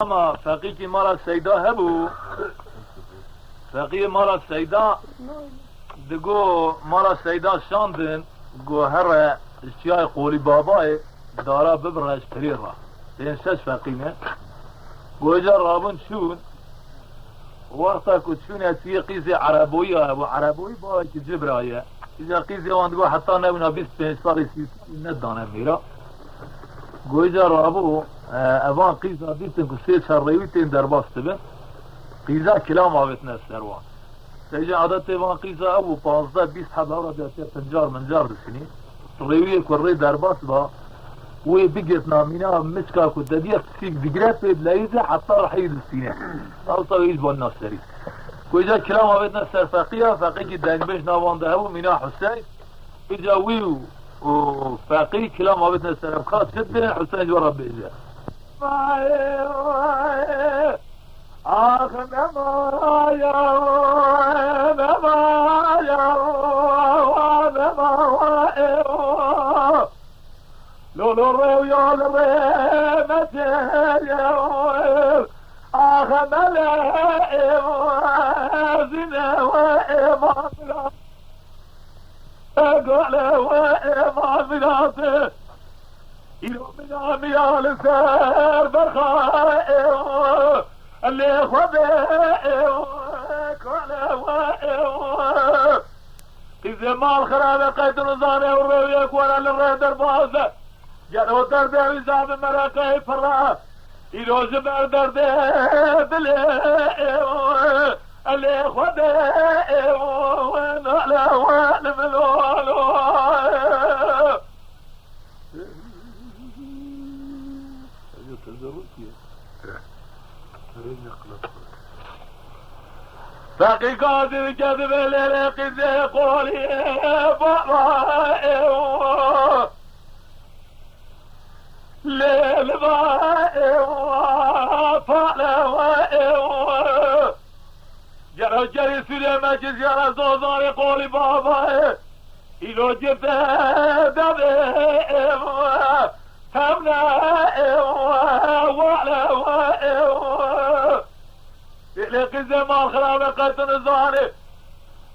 اما فقیه مال سیدا هبو فقیه مال سیدا دگو مال سیدا شاندن گو هر اشیاء قولی بابای دارا ببرنش پریر را این شش فقیه گو اجا رابن شون وقتا کچون اسی قیزی عربوی و عربوی با که جبرایه اجا قیزی واندگو حتی نبینا 25 سالی ندانه میرا گو اجا رابو اوان قیزا دیتن که 3 ریوی تین در باسته بین قیزا کلام آویت نستر وان اجا عادت اوان قیزا او 15-20 حبه را بیاتی 50 منجار دسینی ریوی کره در باس با وی بقيت نامينا مسكا كددية سيك بقرات بلايزة حتى راح يدسينه او طويل بالناس سري وإجا كلام عبدنا السر فقيه فقيه دانبش نوان دهو منا حسين إجا ويو وفقيه كلام عبدنا السر بخاط شدنا حسين جورب بإجا آخر نمايا لولو الريو يا الريو متير آخ ملائم زنا وإمام قال وإمام بلاته يلو من عميال سير بخائم اللي خبئم قال وإمام إذا ما الخرابة قيد نظامي والريو يكون للريو دربازة جلو درده وزاب مرقه فرا ایلو زبر درده بله اللي خده ونعلى وعلم الوالو باقي قادر كذب للقي زي قولي بابا ليل فعلا جرى جري سوريا ماجز جرى زوزاري قولي بابا إلو جبت دبي فمنا وعلا لقي زمان خرابة قد نزاني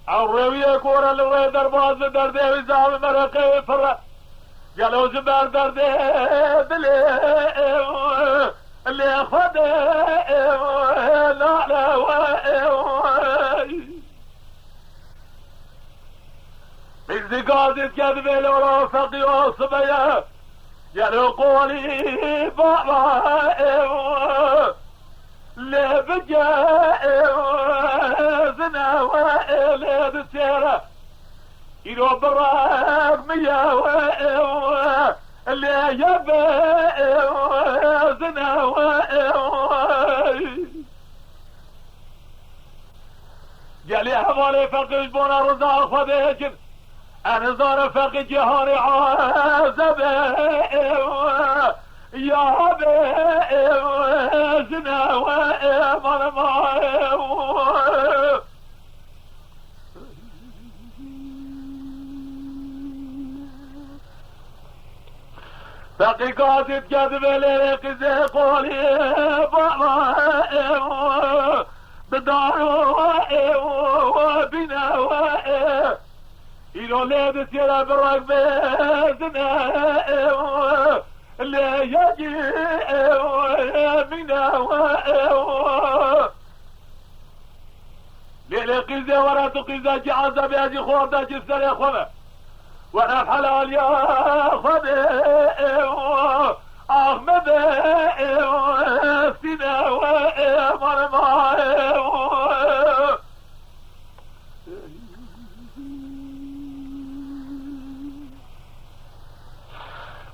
عروية كورا لغي درباز دردي وزام مرقي فرق جلو زبر درده دلي اللي خده لا لا إذا قادت كذب لو فقي وصبيا جلو قولي بابا اللي بجا زنا وإلي دسيرة يلو براك ميا اللي يبا زنا قالي حوالي فقي جبونا رزاق فبيجن انا زار فقي جهاني عازب يا بي زنا فقي قادت كذب ليك زي قولي بابا بدارو وبنا إلو ليدت يلا بالرقب زنا اللي يجي منا ليلي قيزة ورا تقيزة جي عزب يجي خوردة جسر يا خونا وانا الحلال يا خدي اغمد سينا وامر معي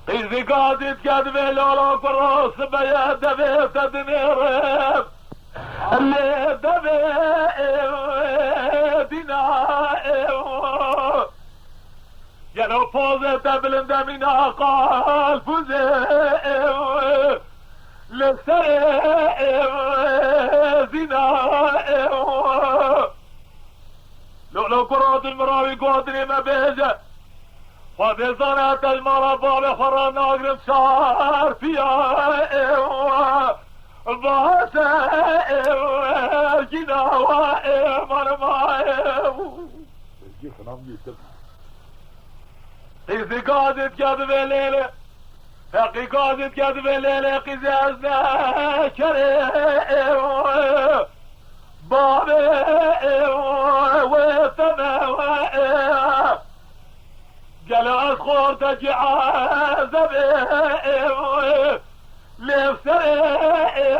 إذا قادت كذب لولو كروس بيا دبي تدنيرب اللي دبي دينا جلو فوزة تبلند من قال فوزة لسرع زنا لو كرات المراوي قادري ما بيجا وفي صنعة المرة بابي خرا ناقرم شعر فيها باسه جناوه مرمائه قيزي قادت كذب الليلة فقي قادت كذب الليلة قيزي أزنا كريم بابي وثمه قالوا أسخور تجعى زبي لفسري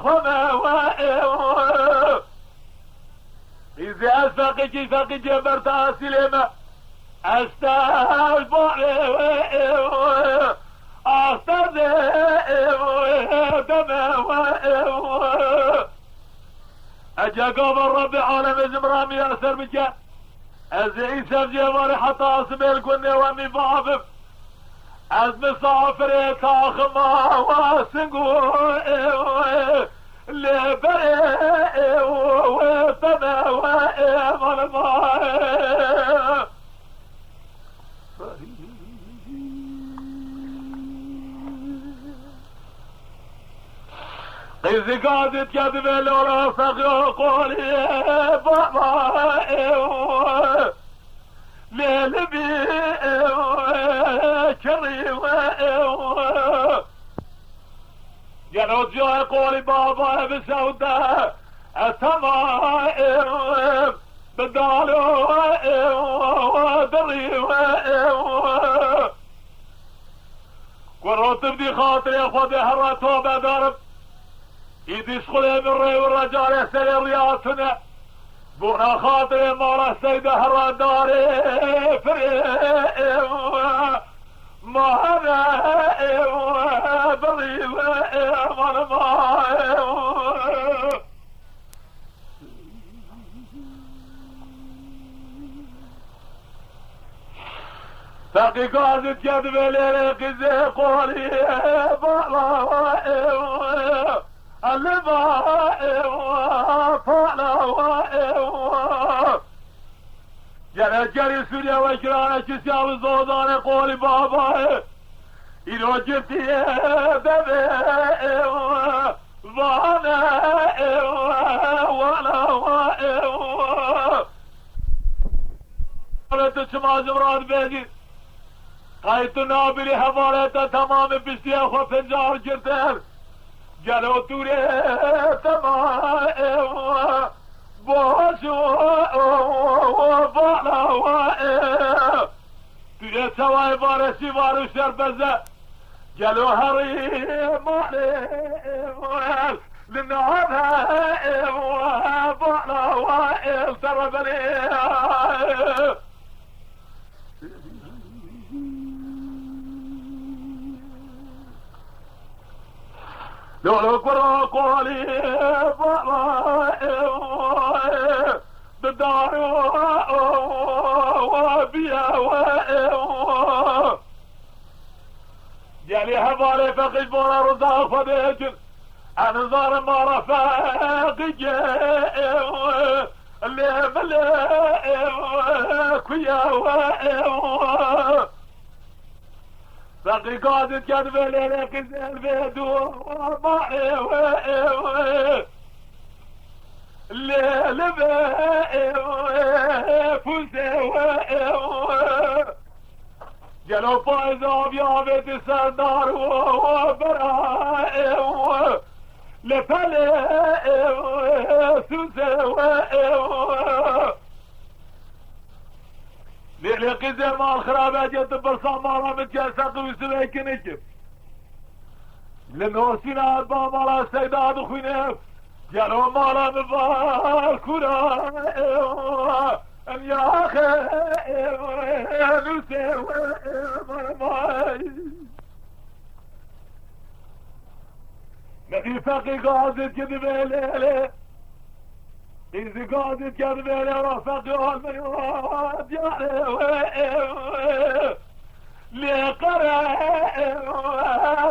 خمه قيزي أسفقي فقي جبرتها سلمة استغفر اجا قوم الرب عالم زمرام ياسر بك ازعي سبجي مالي حتى اسمي القني وامي بابم از مسافر تاخما واسنقو لبري وثما ومالما قيزي قادت كذب لولا فقه قولي بابا ليلبي كريم قالوا جاي قولي بابا بسودة التمائم بدالو دريم قررت بدي خاطري اخوضي هراتو بدارب ايدي شغلي من ري والرجال يسري رياضتنا بونا خاطري مالا السيدة هرا داري فريم ما هذا بريم انا ما فقي قادت كذب ليلة قزي قولي بالا اللبا فالا جرى جري سوريا وشرانا كسياب الزودان قولي بابا إلو جبتي دبي ظانا ولا تسمع زمران بيجي قايت نابلي حوالته تمام بستيخ وفنجار جرتر قالوا توري تمام بوشو وبالا توري سواي بارسي بارو شربزة قالوا هري مالي لنهارها بالا وائل تربني لو قرا قولي بالا بدار وبيا جالي هبالي فقش بونا رزاق فديجن انا زار ما رفاق اللي ملك ويا فقي قادت كذب ليلة قزي البيدو ومعي الليل فوزي جلو فايز ابيا بيت السردار وبرائي لفلي سوزي ليلة قزي مع الخرابة جد برصام مالا متجسد ويسويك نجم لانه سينا اربا مالا السيدات وخوينيف جلو مالا مباركونا ان يا اخي نسي مرماي نبي فقي قاعدت كذب ليلة إذا قاعدت كذب ليلة رفقي والمنوات يعني لقرأ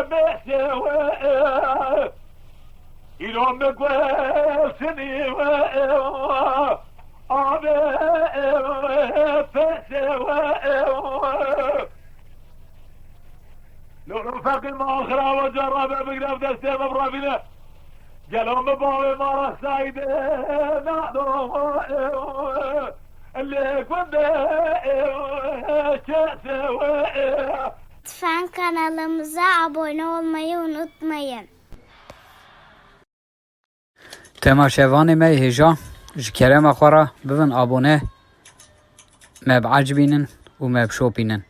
بحشي إلو مقوى سني لو فقي ما آخره وجرب بقرب دسته مبرابينه قالوا مباوي مرة سعيد نادو اللي كنت كسوي. Lütfen kanalımıza abone olmayı unutmayın. تماشاوان ما هجا جكرم أخورا بفن أبونه ما بعجبينن وما بشوبينن.